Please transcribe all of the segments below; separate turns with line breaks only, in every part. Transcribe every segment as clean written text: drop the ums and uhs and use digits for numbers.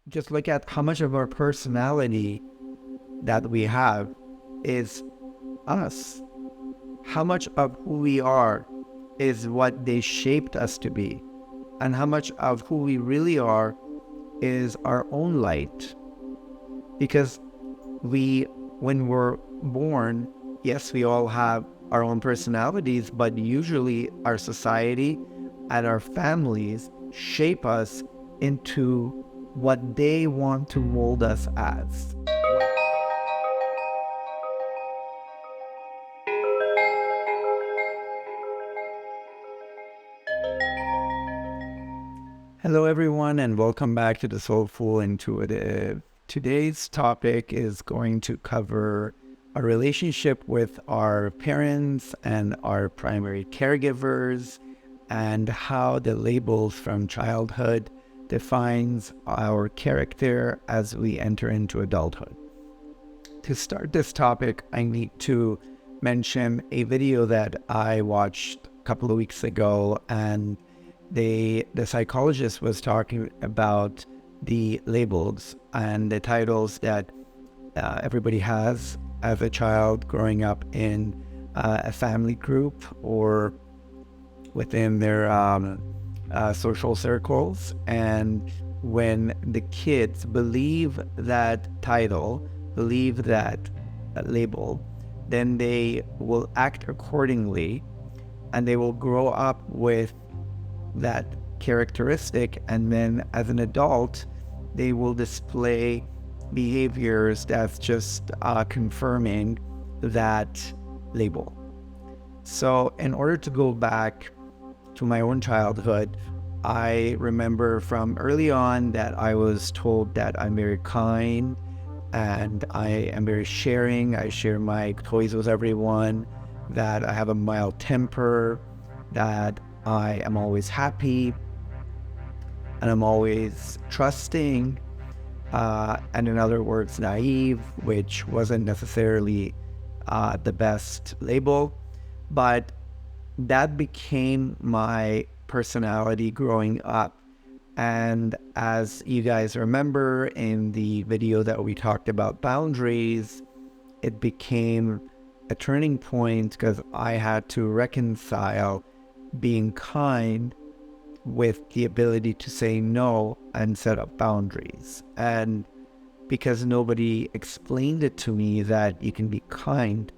just look at how much of our personality that we have is us. How much of who we are is what they shaped us to be. And how much of who we really are is our own light. Because when we're born, yes, we all have our own personalities, but usually our society and our families shape us into what they want to mold us as. Hello, everyone, and welcome back to the Soulful Intuitive. Today's topic is going to cover a relationship with our parents and our primary caregivers, and how the labels from childhood defines our character as we enter into adulthood. To start this topic, I need to mention a video that I watched a couple of weeks ago, and the psychologist was talking about the labels and the titles that everybody has as a child growing up in a family group or within their social circles. And when the kids believe that title, believe that label, then they will act accordingly, and they will grow up with that characteristic, and then as an adult they will display behaviors that's just confirming that label. So in order to go back to my own childhood, I remember from early on that I was told that I'm very kind and I am very sharing. I share my toys with everyone, that I have a mild temper, that I am always happy, and I'm always trusting, and in other words, naive, which wasn't necessarily the best label, but that became my personality growing up. And as you guys remember in the video that we talked about boundaries, it became a turning point because I had to reconcile being kind with the ability to say no and set up boundaries. And because nobody explained it to me that you can be kind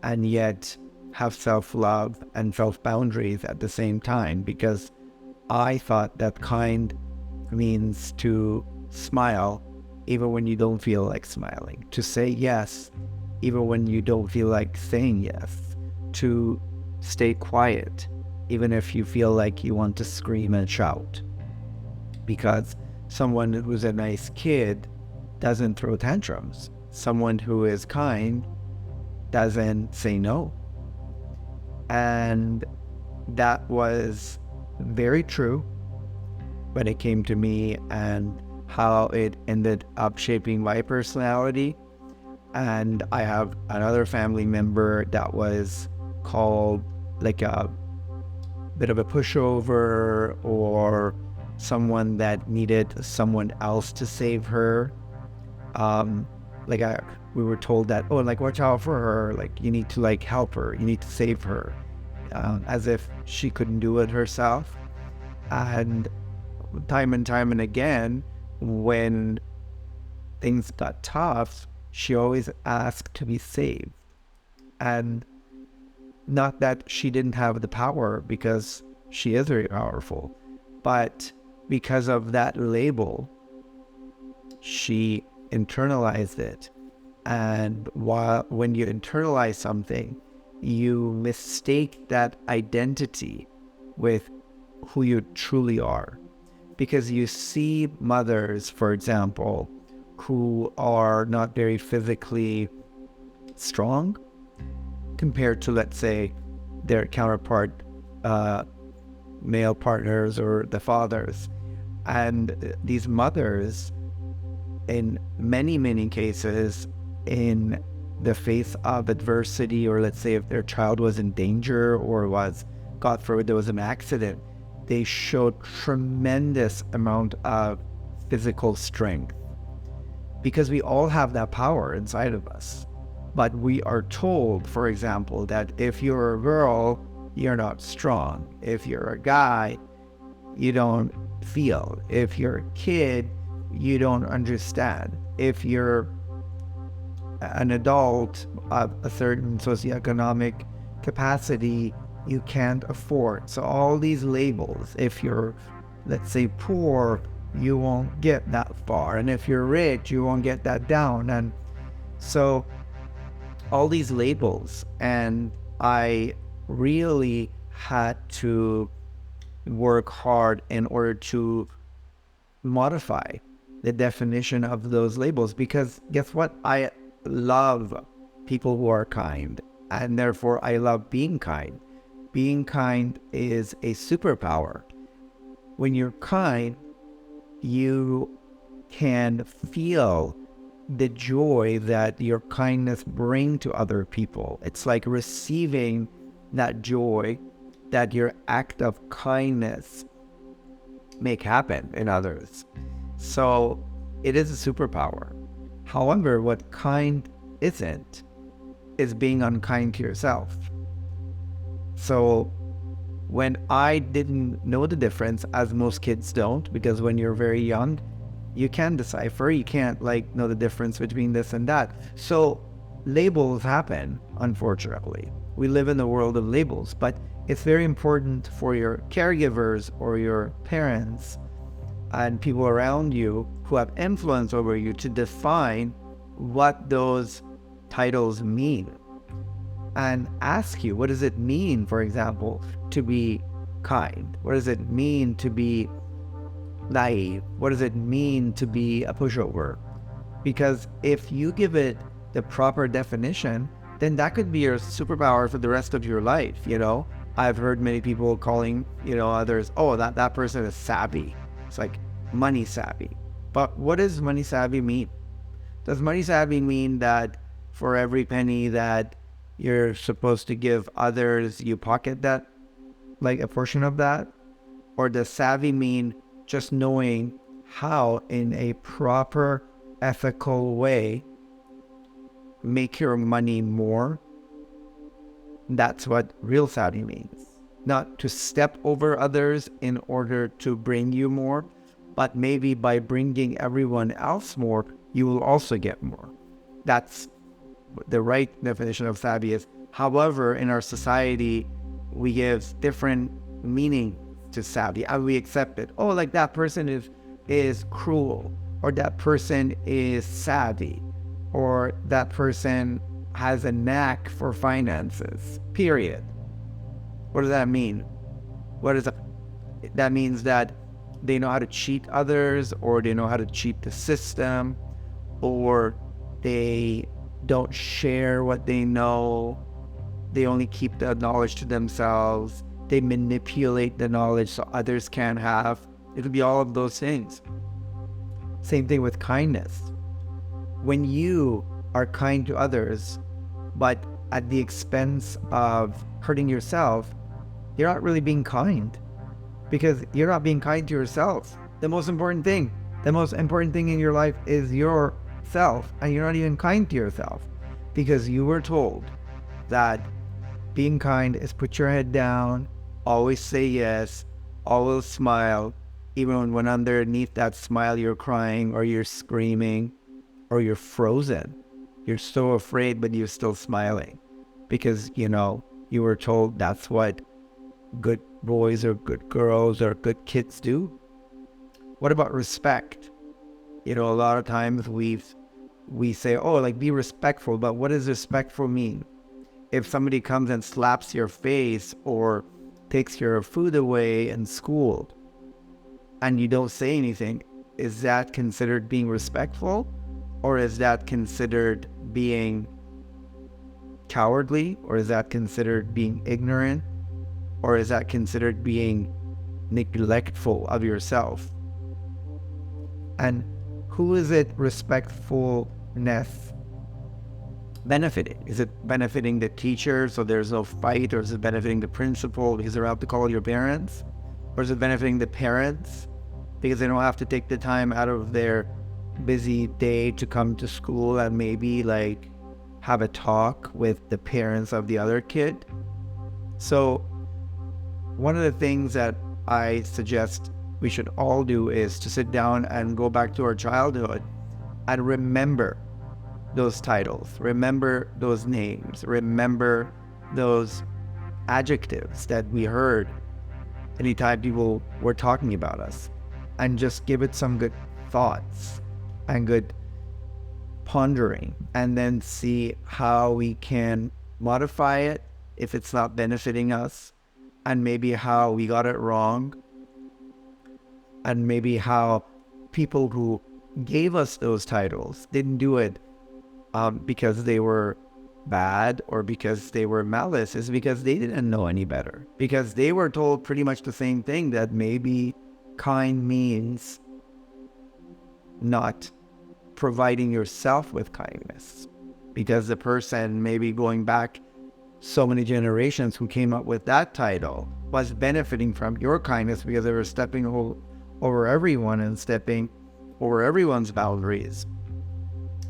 and yet have self-love and self-boundaries at the same time, because I thought that kind means to smile even when you don't feel like smiling, to say yes even when you don't feel like saying yes, to stay quiet even if you feel like you want to scream and shout. Because someone who's a nice kid doesn't throw tantrums. Someone who is kind doesn't say no. And that was very true when it came to me and how it ended up shaping my personality. And I have another family member that was called like a bit of a pushover, or someone that needed someone else to save her. We were told that, oh, like, watch out for her, like, you need to like help her, you need to save her, as if she couldn't do it herself. And time and again, when things got tough, she always asked to be saved. And not that she didn't have the power, because she is very powerful, but because of that label, she internalized it. And when you internalize something, you mistake that identity with who you truly are. Because you see mothers, for example, who are not very physically strong compared to, let's say, their counterpart male partners or the fathers. And these mothers, in many cases, in the face of adversity, or let's say if their child was in danger or was, God forbid, there was an accident, they showed tremendous amount of physical strength, because we all have that power inside of us. But we are told, for example, that if you're a girl, you're not strong. If you're a guy, you don't feel. If you're a kid, you don't understand. If you're an adult of a certain socioeconomic capacity, you can't afford. So all these labels, if you're, let's say, poor, you won't get that far. And if you're rich, you won't get that down. And so all these labels, and I really had to work hard in order to modify the definition of those labels, because guess what? I love people who are kind, and therefore I love being kind. Being kind is a superpower. When you're kind, you can feel the joy that your kindness brings to other people. It's like receiving that joy that your act of kindness make happen in others. So it is a superpower. However, what kind isn't is being unkind to yourself. So when I didn't know the difference, as most kids don't, because when you're very young, you can't decipher, you can't know the difference between this and that. So labels happen, unfortunately. We live in the world of labels, but it's very important for your caregivers or your parents and people around you who have influence over you to define what those titles mean. And ask you, what does it mean, for example, to be kind? What does it mean to be naive? What does it mean to be a pushover? Because if you give it the proper definition, then that could be your superpower for the rest of your life. I've heard many people calling, others, oh, that person is savvy. It's like money savvy. But what does money savvy mean? Does money savvy mean that for every penny that you're supposed to give others, you pocket that, a portion of that? Or does savvy mean just knowing how, in a proper, ethical way, make your money more? That's what real savvy means. Not to step over others in order to bring you more, but maybe by bringing everyone else more, you will also get more. That's the right definition of savvy is. However, in our society, we give different meaning to savvy, and we accept it. Oh, that person is cruel, or that person is savvy, or that person has a knack for finances, period. What does that mean? What is that? That means that they know how to cheat others, or they know how to cheat the system, or they don't share what they know. They only keep the knowledge to themselves. They manipulate the knowledge so others can't have. It'll be all of those things. Same thing with kindness. When you are kind to others, but at the expense of hurting yourself, you're not really being kind, because you're not being kind to yourself. The most important thing in your life is yourself, and you're not even kind to yourself, because you were told that being kind is put your head down, always say yes, always smile, even when underneath that smile you're crying or you're screaming or you're frozen. You're so afraid, but you're still smiling because, you were told that's what good boys or good girls or good kids do. What about respect? A lot of times we say, oh, be respectful, but what does respectful mean? If somebody comes and slaps your face or takes your food away in school and you don't say anything, is that considered being respectful? Or is that considered being cowardly? Or is that considered being ignorant? Or is that considered being neglectful of yourself? And who is it respectfulness benefiting? Is it benefiting the teacher so there's no fight? Or is it benefiting the principal because they're out to call your parents? Or is it benefiting the parents because they don't have to take the time out of their busy day to come to school and maybe like have a talk with the parents of the other kid. So one of the things that I suggest we should all do is to sit down and go back to our childhood and remember those titles, remember those names, remember those adjectives that we heard anytime people were talking about us, and just give it some good thoughts and good pondering, and then see how we can modify it if it's not benefiting us, and maybe how we got it wrong, and maybe how people who gave us those titles didn't do it because they were bad or because they were malice. Is because they didn't know any better, because they were told pretty much the same thing, that maybe kind means not providing yourself with kindness, because the person maybe going back so many generations who came up with that title was benefiting from your kindness, because they were stepping over everyone and stepping over everyone's boundaries,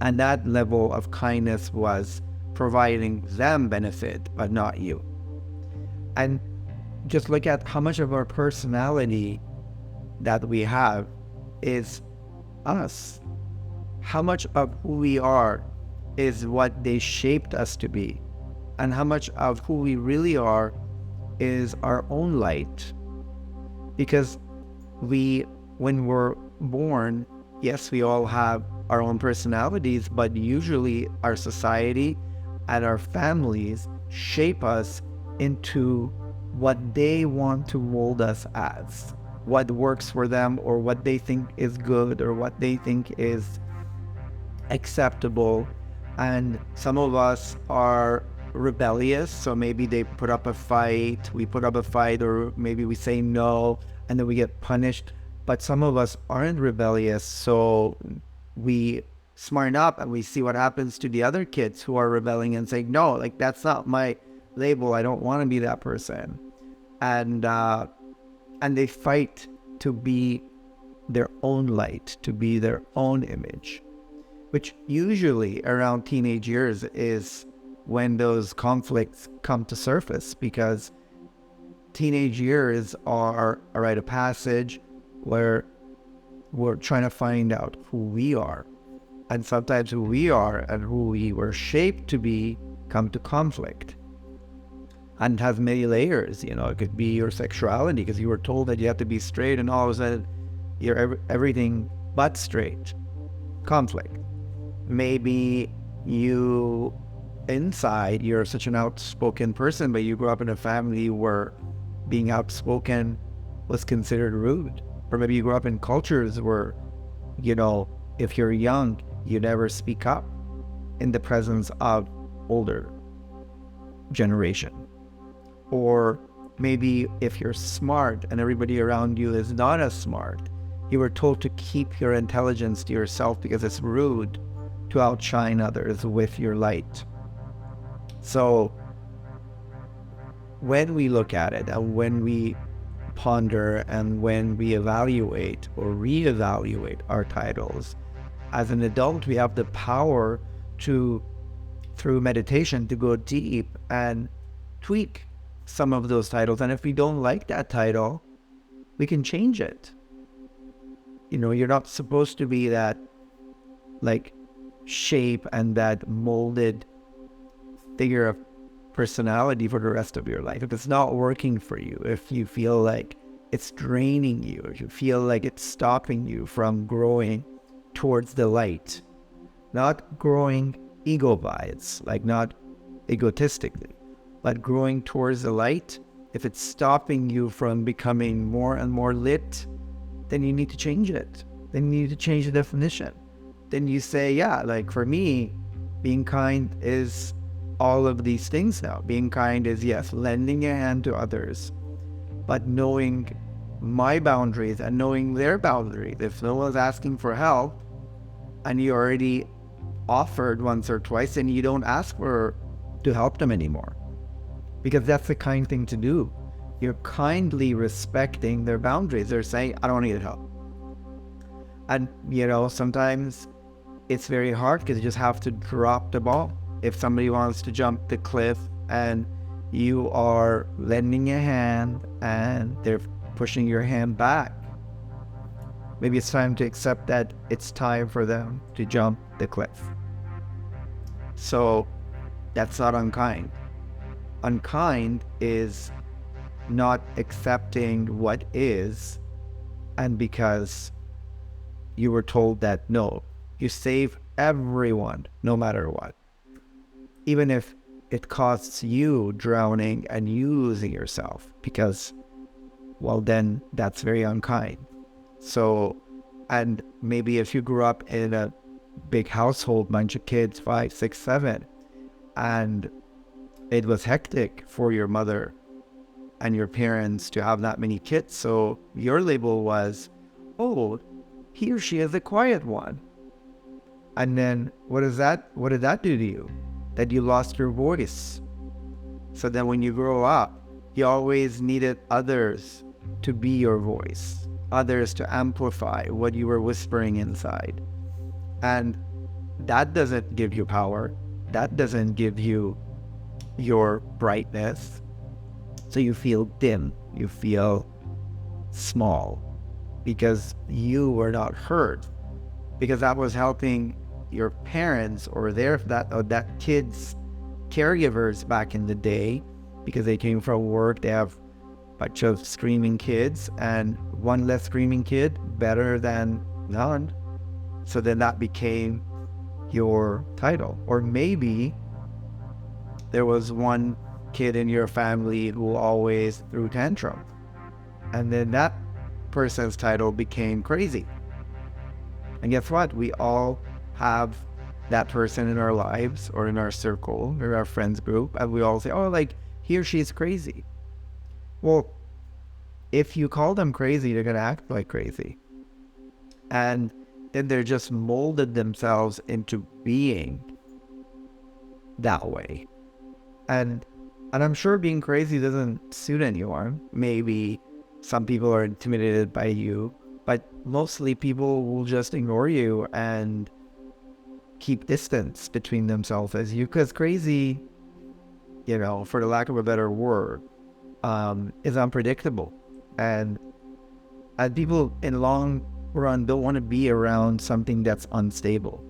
and that level of kindness was providing them benefit but not you. And just look at how much of our personality that we have is us. How much of who we are is what they shaped us to be, and how much of who we really are is our own light. Because when we're born, yes, we all have our own personalities, but usually our society and our families shape us into what they want to mold us as, what works for them, or what they think is good, or what they think is acceptable. And some of us are rebellious, so maybe they put up a fight, we put up a fight, or maybe we say no and then we get punished. But some of us aren't rebellious, so we smarten up and we see what happens to the other kids who are rebelling and saying, no, like, that's not my label, I don't want to be that person. And they fight to be their own light, to be their own image, which usually around teenage years is when those conflicts come to surface, because teenage years are a rite of passage where we're trying to find out who we are. And sometimes who we are and who we were shaped to be come to conflict, and has many layers. You know, it could be your sexuality, because you were told that you have to be straight, and all of a sudden you're everything but straight. Conflict. Maybe you, inside, you're such an outspoken person, but you grew up in a family where being outspoken was considered rude. Or maybe you grew up in cultures where, you know, if you're young, you never speak up in the presence of older generation. Or maybe if you're smart and everybody around you is not as smart, you were told to keep your intelligence to yourself because it's rude to outshine others with your light. So when we look at it, and when we ponder, and when we evaluate or reevaluate our titles, as an adult, we have the power to, through meditation, to go deep and tweak some of those titles. And if we don't like that title, we can change it. You know, you're not supposed to be that, like, shape and that molded figure of personality for the rest of your life. If it's not working for you, if you feel like it's draining you, if you feel like it's stopping you from growing towards the light, not growing ego-wise, like not egotistically, but growing towards the light, if it's stopping you from becoming more and more lit, then you need to change it. Then you need to change the definition. Then you say, yeah, like, for me, being kind is all of these things now. Being kind is, yes, lending a hand to others, but knowing my boundaries and knowing their boundaries. If no one's asking for help and you already offered once or twice, then you don't ask for to help them anymore, because that's the kind thing to do. You're kindly respecting their boundaries. They're saying, I don't need help. And, sometimes it's very hard because you just have to drop the ball. If somebody wants to jump the cliff and you are lending a hand and they're pushing your hand back, maybe it's time to accept that it's time for them to jump the cliff. So that's not unkind. Unkind is not accepting what is, and because you were told that no, you save everyone no matter what. Even if it costs you drowning and you losing yourself, because, well, then that's very unkind. So, and maybe if you grew up in a big household, bunch of kids, 5, 6, 7, and it was hectic for your mother and your parents to have that many kids. So your label was, oh, he or she is the quiet one. And then what did that do to you? That you lost your voice. So then when you grow up, you always needed others to be your voice, others to amplify what you were whispering inside. And that doesn't give you power. That doesn't give you your brightness. So you feel dim, you feel small because you were not heard, because that was helping your parents or that kid's caregivers back in the day, because they came from work, they have a bunch of screaming kids, and one less screaming kid better than none. So then that became your title. Or maybe there was one kid in your family who always threw tantrum, and then that person's title became crazy. And guess what? We all have that person in our lives or in our circle or our friends group, and we all say, oh, like, he or she is crazy. Well, if you call them crazy, they're going to act like crazy. And then they're just molded themselves into being that way. And I'm sure being crazy doesn't suit anyone. Maybe some people are intimidated by you, but mostly people will just ignore you and keep distance between themselves as you, because crazy, for the lack of a better word, is unpredictable. And people in long run don't want to be around something that's unstable.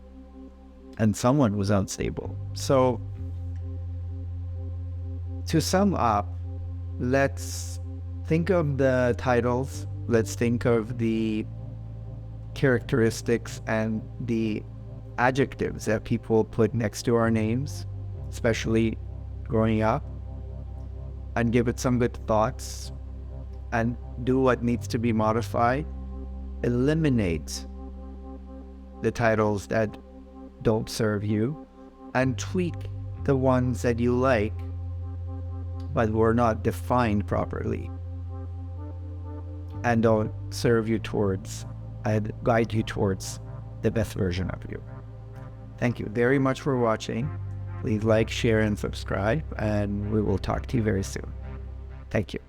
And someone was unstable. So to sum up, let's think of the titles. Let's think of the characteristics and the adjectives that people put next to our names, especially growing up, and give it some good thoughts and do what needs to be modified. Eliminate the titles that don't serve you and tweak the ones that you like but were not defined properly and don't serve you towards and guide you towards the best version of you. Thank you very much for watching. Please like, share, and subscribe, and we will talk to you very soon. Thank you.